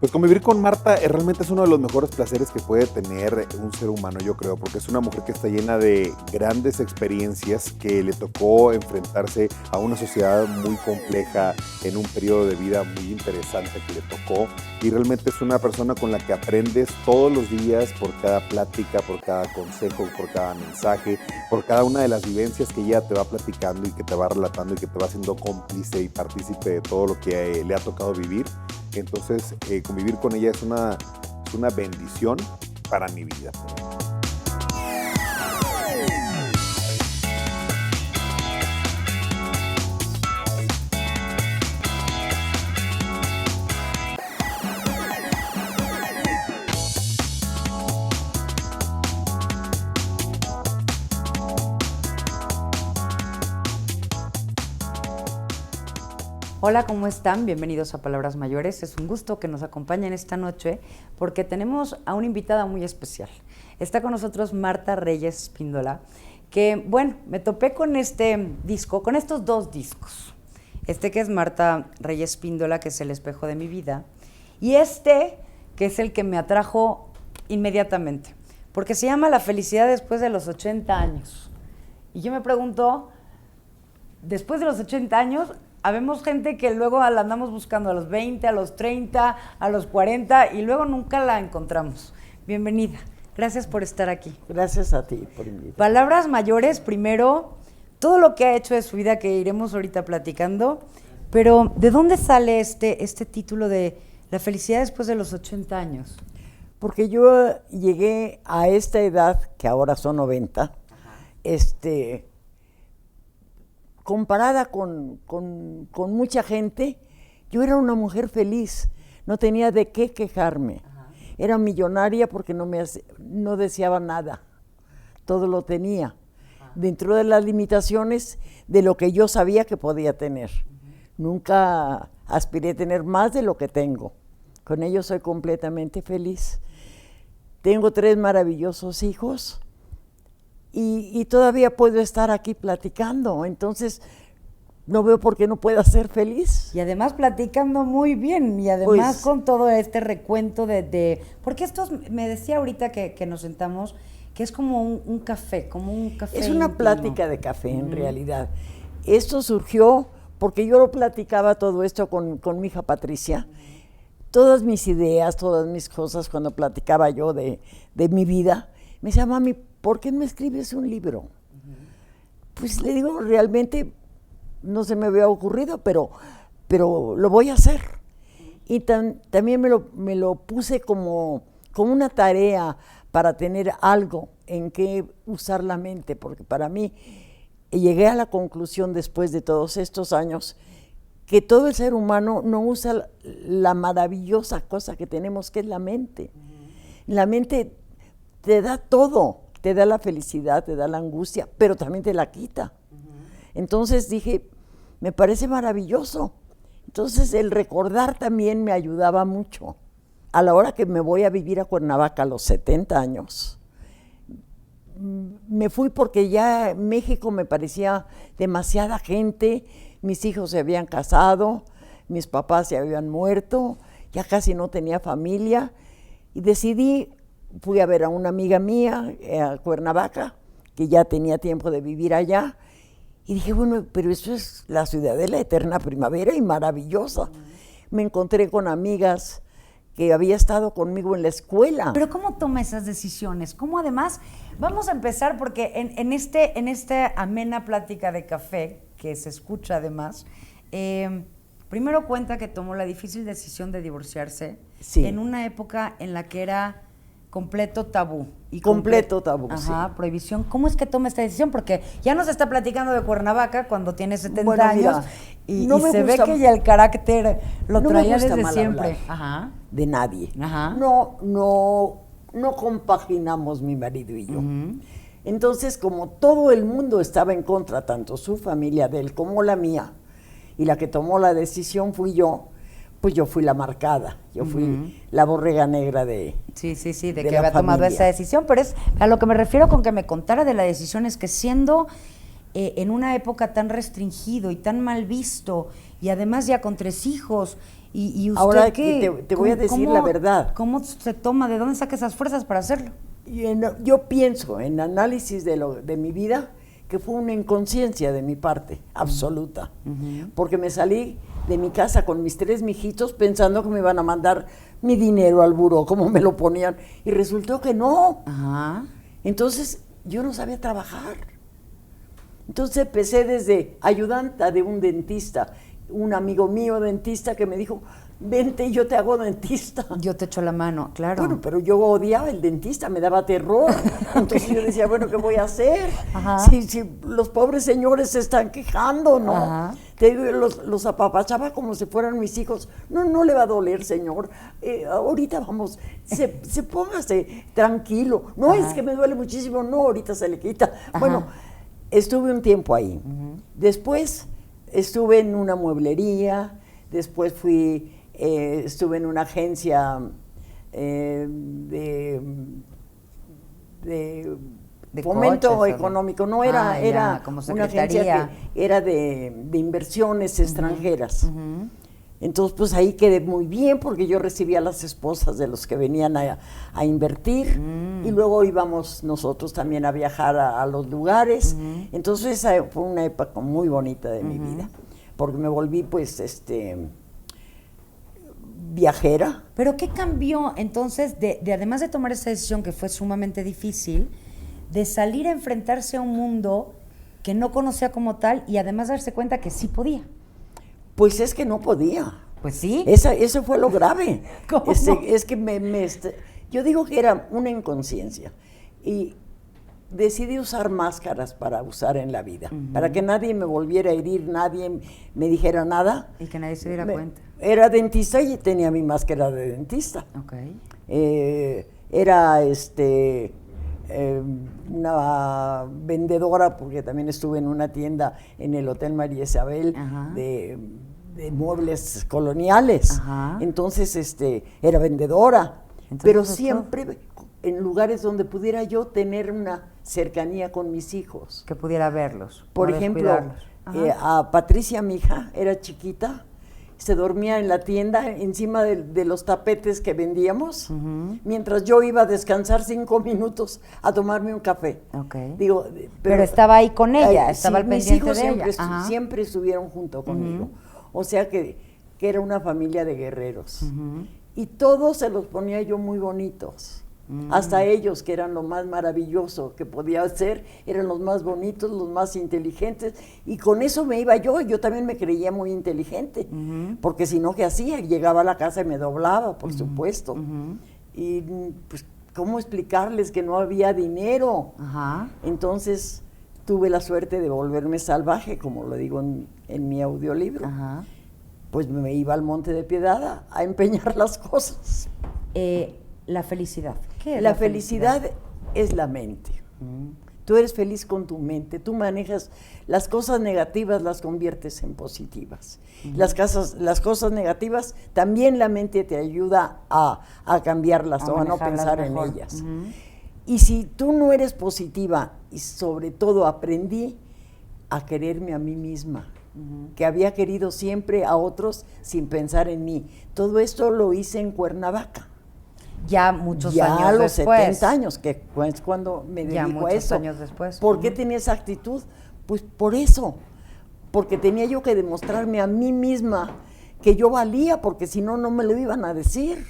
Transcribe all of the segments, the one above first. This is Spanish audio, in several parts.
Pues convivir con Marta realmente es uno de los mejores placeres que puede tener un ser humano, yo creo, porque es una mujer que está llena de grandes experiencias, que le tocó enfrentarse a una sociedad muy compleja en un periodo de vida muy interesante que le tocó, y realmente es una persona con la que aprendes todos los días por cada plática, por cada consejo, por cada mensaje, por cada una de las vivencias que ella te va platicando y que te va relatando y que te va haciendo cómplice y partícipe de todo lo que le ha tocado vivir. Entonces, convivir con ella es una bendición para mi vida. Hola, ¿cómo están? Bienvenidos a Palabras Mayores. Es un gusto que nos acompañen esta noche porque tenemos a una invitada muy especial. Está con nosotros Marta Reyes Espíndola, que, bueno, me topé con este disco, con estos dos discos. Este que es Marta Reyes Espíndola, que es El espejo de mi vida, y este que es el que me atrajo inmediatamente, porque se llama La felicidad después de los 80 años. Y yo me pregunto, después de los 80 años, habemos gente que luego la andamos buscando a los 20, a los 30, a los 40 y luego nunca la encontramos. Bienvenida. Gracias por estar aquí. Gracias a ti por invitarme. Palabras mayores, primero, todo lo que ha hecho de su vida que iremos ahorita platicando, pero ¿de dónde sale este título de La felicidad después de los 80 años? Porque yo llegué a esta edad, que ahora son 90, comparada con mucha gente, yo era una mujer feliz, no tenía de qué quejarme. Ajá. Era millonaria porque no deseaba nada, todo lo tenía, ajá, dentro de las limitaciones de lo que yo sabía que podía tener. Uh-huh. Nunca aspiré a tener más de lo que tengo, con ello soy completamente feliz. Tengo 3 maravillosos hijos, y todavía puedo estar aquí platicando, entonces no veo por qué no pueda ser feliz. Y además platicando muy bien, y además pues, con todo este recuento porque me decía ahorita que nos sentamos, que es como un café, Es una íntimo. Plática de café en realidad. Esto surgió porque yo lo platicaba todo esto con mi hija Patricia, todas mis ideas, todas mis cosas, cuando platicaba yo de mi vida, me decía, mami, ¿por qué me escribes un libro? Uh-huh. Pues le digo, realmente no se me había ocurrido, pero lo voy a hacer. Y también me lo puse como una tarea para tener algo en que usar la mente, porque para mí llegué a la conclusión después de todos estos años que todo el ser humano no usa la maravillosa cosa que tenemos, que es la mente. Uh-huh. La mente te da todo. Te da la felicidad, te da la angustia, pero también te la quita. Uh-huh. Entonces dije, me parece maravilloso. Entonces el recordar también me ayudaba mucho. A la hora que me voy a vivir a Cuernavaca a los 70 años, me fui porque ya México me parecía demasiada gente, mis hijos se habían casado, mis papás se habían muerto, ya casi no tenía familia, y decidí. Fui a ver a una amiga mía a Cuernavaca, que ya tenía tiempo de vivir allá, y dije, bueno, pero esto es la ciudad de la eterna primavera y maravillosa. Me encontré con amigas que había estado conmigo en la escuela. Pero ¿cómo toma esas decisiones? ¿Cómo además? Vamos a empezar porque en esta amena plática de café, que se escucha además, primero cuenta que tomó la difícil decisión de divorciarse, sí, en una época en la que era completo tabú. Completo tabú, ajá, sí. Prohibición. ¿Cómo es que toma esta decisión? Porque ya nos está platicando de Cuernavaca cuando tiene 70 años, y se ve que ya el carácter lo traía desde siempre. Ajá. De nadie. Ajá. No compaginamos mi marido y yo. Uh-huh. Entonces, como todo el mundo estaba en contra, tanto su familia de él como la mía, y la que tomó la decisión fui yo, pues yo fui la marcada, yo fui la borrega negra de Sí, de que había tomado esa decisión, pero es a lo que me refiero con que me contara de la decisión, es que siendo en una época tan restringido y tan mal visto, y además ya con 3 hijos, ¿Y usted Ahora qué? te voy a decir la verdad. ¿Cómo se toma? ¿De dónde saca esas fuerzas para hacerlo? Yo pienso en análisis de mi vida que fue una inconsciencia de mi parte, absoluta. Porque me salí de mi casa con mis 3 mijitos pensando que me iban a mandar mi dinero al buró, como me lo ponían, y resultó que no. Ajá. Entonces, yo no sabía trabajar. Entonces empecé desde ayudante de un dentista, un amigo mío dentista que me dijo, vente y yo te hago dentista. Yo te echo la mano, claro. Bueno, pero yo odiaba el dentista, me daba terror. Entonces yo decía, bueno, ¿qué voy a hacer? Ajá. Si los pobres señores se están quejando, ¿no? Ajá. Te digo, los apapachaba como si fueran mis hijos. No le va a doler, señor. Ahorita vamos, póngase tranquilo. No, es que me duele muchísimo. No, ahorita se le quita. Ajá. Bueno, estuve un tiempo ahí. Después estuve en una mueblería, después estuve en una agencia de fomento coches, económico, no Ah, era ya, como una agencia secretaría. que era de inversiones extranjeras. Entonces, pues ahí quedé muy bien porque yo recibía a las esposas de los que venían a invertir y luego íbamos nosotros también a viajar a los lugares. Entonces, esa fue una época muy bonita de mi vida, porque me volví, pues, viajera. ¿Pero qué cambió entonces de además de tomar esa decisión que fue sumamente difícil, de salir a enfrentarse a un mundo que no conocía como tal y además darse cuenta que sí podía? Pues es que no podía. Pues sí. Eso fue lo grave. ¿Cómo? Es que yo digo que era una inconsciencia y decidí usar máscaras para usar en la vida, para que nadie me volviera a herir, nadie me dijera nada. Y que nadie se diera cuenta. Era dentista y tenía mi máscara de dentista. Ok. Era una vendedora, porque también estuve en una tienda en el Hotel María Isabel de muebles coloniales. Ajá. Entonces, era vendedora, Entonces, pero doctor, siempre en lugares donde pudiera yo tener una cercanía con mis hijos. que pudiera verlos. Por no ejemplo, descuidarlos. a Patricia, mi hija, era chiquita, se dormía en la tienda encima de los tapetes que vendíamos, mientras yo iba a descansar 5 minutos a tomarme un café. Ok. Digo, Pero estaba ahí con ella, estaba al mis pendiente hijos de siempre, ella. Ajá. siempre estuvieron junto conmigo. O sea que era una familia de guerreros. Y todos se los ponía yo muy bonitos. Hasta ellos, que eran lo más maravilloso que podía ser, eran los más bonitos, los más inteligentes, y con eso me iba yo también me creía muy inteligente, porque si no, ¿qué hacía? Llegaba a la casa y me doblaba, por supuesto. Y pues, ¿cómo explicarles que no había dinero? Ajá. Entonces, tuve la suerte de volverme salvaje, como lo digo en mi audiolibro. Ajá. Pues me iba al Monte de Piedad a empeñar las cosas. La felicidad. ¿Qué es La felicidad es la mente. Tú eres feliz con tu mente, tú manejas las cosas negativas, las conviertes en positivas. Las cosas negativas, también la mente te ayuda a cambiarlas o a no pensar en ellas. Y si tú no eres positiva, y sobre todo aprendí a quererme a mí misma, que había querido siempre a otros sin pensar en mí. Todo esto lo hice en Cuernavaca. Ya muchos Ya años a los después. 70 años, que es cuando me dedico Ya a muchos eso. años después. ¿Por qué tenía esa actitud? Pues por eso, porque tenía yo que demostrarme a mí misma que yo valía, porque si no, no me lo iban a decir.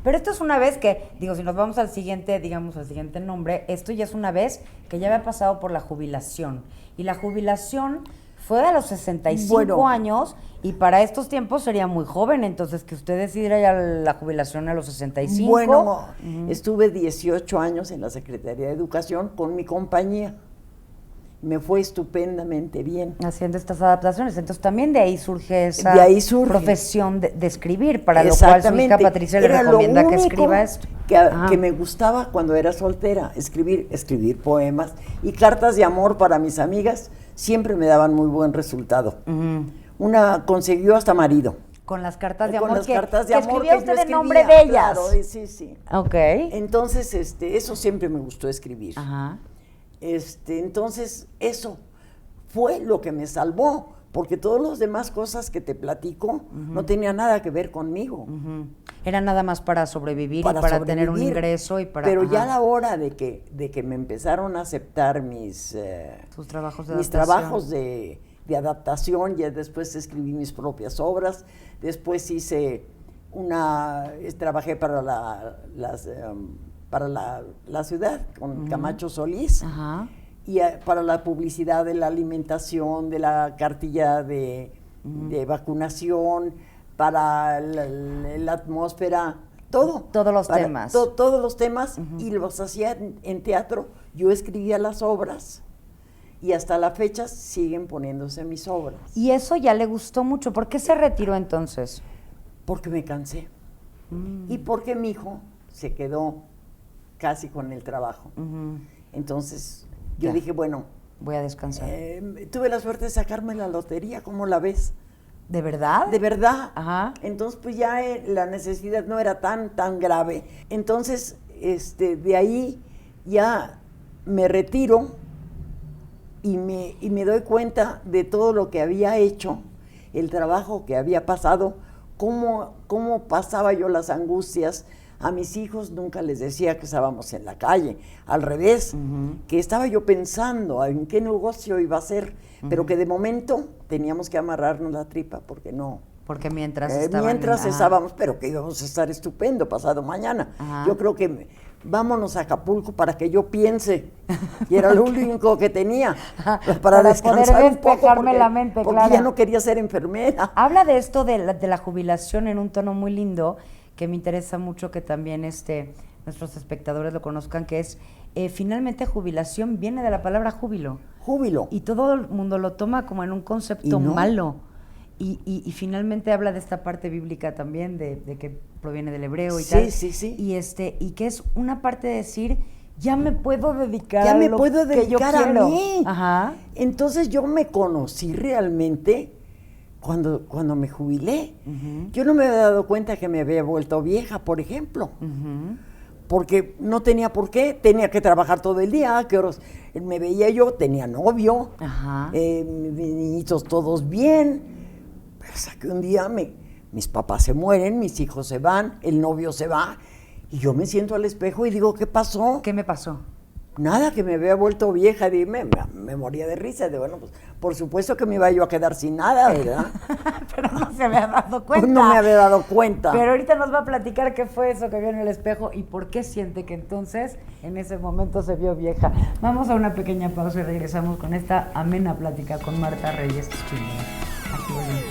Pero esto es una vez que, digo, si nos vamos al siguiente, digamos, al siguiente nombre, esto ya es una vez que ya había pasado por la jubilación. Y la jubilación fue a los 65 años, y para estos tiempos sería muy joven, entonces que usted decidiera ya la jubilación a los 65. Bueno, estuve 18 años en la Secretaría de Educación con mi compañía. Me fue estupendamente bien. Haciendo estas adaptaciones. Entonces también de ahí surge esa profesión de escribir, para lo cual su hija Patricia le recomienda que escriba esto. Que me gustaba cuando era soltera, escribir poemas y cartas de amor para mis amigas, siempre me daban muy buen resultado. Una consiguió hasta marido. Con las cartas de Con amor las cartas de amor escribía que usted yo en nombre escribía, de ellas. Claro, sí. Ok. Entonces, eso siempre me gustó escribir. Ajá. Entonces, eso fue lo que me salvó, porque todas las demás cosas que te platico no tenían nada que ver conmigo. Era nada más para sobrevivir y para tener un ingreso y para... Pero ya a la hora de que me empezaron a aceptar mis trabajos de mis adaptación. trabajos de adaptación, ya después escribí mis propias obras, después trabajé para la ciudad con Camacho Solís. Ajá. Y para la publicidad de la alimentación, de la cartilla de vacunación, para la atmósfera, todo. Todos los temas. Todos los temas, y los hacía en teatro. Yo escribía las obras y hasta la fecha siguen poniéndose mis obras. Y eso ya le gustó mucho. ¿Por qué se retiró entonces? Porque me cansé. Y porque mi hijo se quedó casi con el trabajo. Entonces yo dije, bueno, voy a descansar. Tuve la suerte de sacarme la lotería, ¿cómo la ves? ¿De verdad? De verdad. Ajá. Entonces, pues ya la necesidad no era tan grave. Entonces, de ahí ya me retiro y me doy cuenta de todo lo que había hecho, el trabajo que había pasado, cómo pasaba yo las angustias. A mis hijos nunca les decía que estábamos en la calle, al revés, que estaba yo pensando en qué negocio iba a hacer, pero que de momento teníamos que amarrarnos la tripa porque no. Porque mientras estábamos, pero que íbamos a estar estupendo pasado mañana. Ajá. Yo creo que vámonos a Acapulco para que yo piense, y era lo único que tenía, para descansar poder un poco, despejarme la mente, porque claro. ya no quería ser enfermera. Habla de esto de la jubilación en un tono muy lindo, que me interesa mucho que también nuestros espectadores lo conozcan, que es, finalmente jubilación viene de la palabra júbilo. Júbilo. Y todo el mundo lo toma como en un concepto malo. Y finalmente habla de esta parte bíblica también, de que proviene del hebreo y tal. Sí. Y que es una parte de decir, ya me puedo dedicar Ya a me lo puedo que yo dedicar a quiero. mí. Ajá. Entonces yo me conocí realmente cuando me jubilé. Yo no me había dado cuenta que me había vuelto vieja, por ejemplo. Porque no tenía por qué, tenía que trabajar todo el día. ¿A qué horas me veía yo? Tenía novio, mis niñitos todos bien. Pero hasta que un día mis papás se mueren, mis hijos se van, el novio se va, y yo me siento al espejo y digo, ¿qué pasó? ¿Qué me pasó? Nada, que me había vuelto vieja. Dime, me moría de risa. De bueno, pues por supuesto que me iba yo a quedar sin nada, ¿verdad? Pero no se había dado cuenta. No me había dado cuenta. Pero ahorita nos va a platicar qué fue eso que vio en el espejo y por qué siente que entonces en ese momento se vio vieja. Vamos a una pequeña pausa y regresamos con esta amena plática con Marta Reyes. Aquí volvemos.